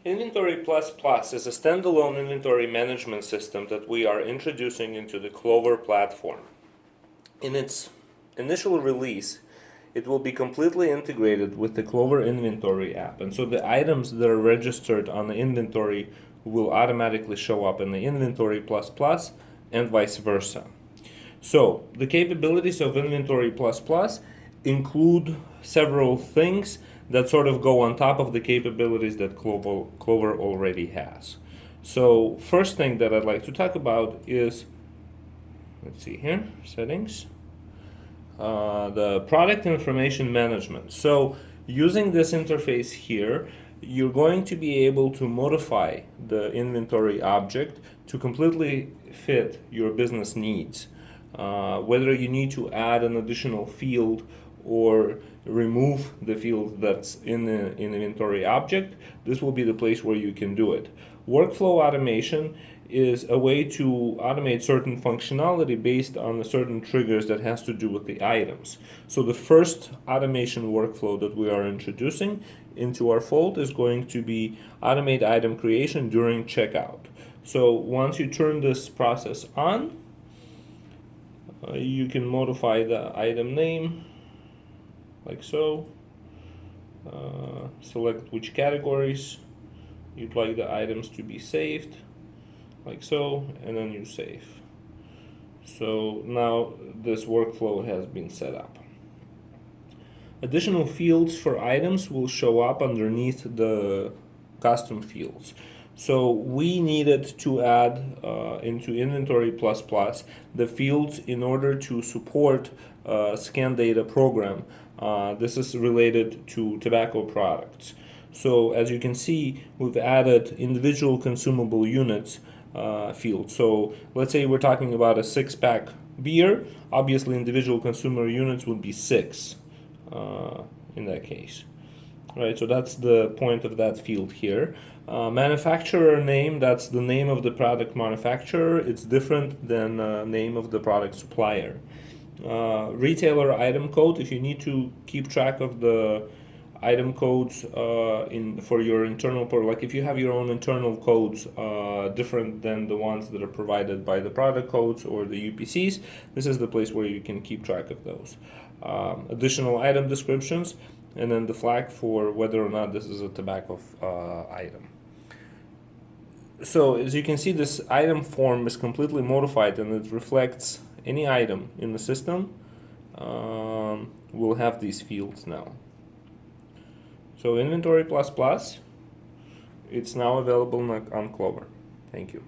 Inventory++ is a standalone inventory management system that we are introducing into the Clover platform. In its initial release, it will be completely integrated with the Clover inventory app, and so the items that are registered on the inventory will automatically show up in the Inventory++ and vice versa. So the capabilities of Inventory++ include several things that sort of go on top of the capabilities that Clover already has. So first thing that I'd like to talk about is, let's see here, settings, the product information management. So using this interface here, you're going to be able to modify the inventory object to completely fit your business needs. Whether you need to add an additional field or remove the field that's in the inventory object, this will be the place where you can do it. Workflow automation is a way to automate certain functionality based on the certain triggers that has to do with the items. So the first automation workflow that we are introducing into our fold is going to be automate item creation during checkout. So once you turn this process on, you can modify the item name like so. Select which categories you'd like the items to be saved, like so, and then you save. So now this workflow has been set up. Additional fields for items will show up underneath the custom fields. So we needed to add into Inventory++ the fields in order to support scan data program. This is related to tobacco products. So as you can see, we've added individual consumable units field. So let's say we're talking about a 6-pack beer. Obviously, individual consumer units would be 6 in that case. Right, so that's the point of that field here. Manufacturer name, that's the name of the product manufacturer. It's different than name of the product supplier. Retailer item code, if you need to keep track of the item codes for your internal, like if you have your own internal codes different than the ones that are provided by the product codes or the UPCs, this is the place where you can keep track of those. Additional item descriptions, and then the flag for whether or not this is a tobacco item. So as you can see, this item form is completely modified and it reflects any item in the system will have these fields now. So Inventory++, it's now available on Clover. Thank you.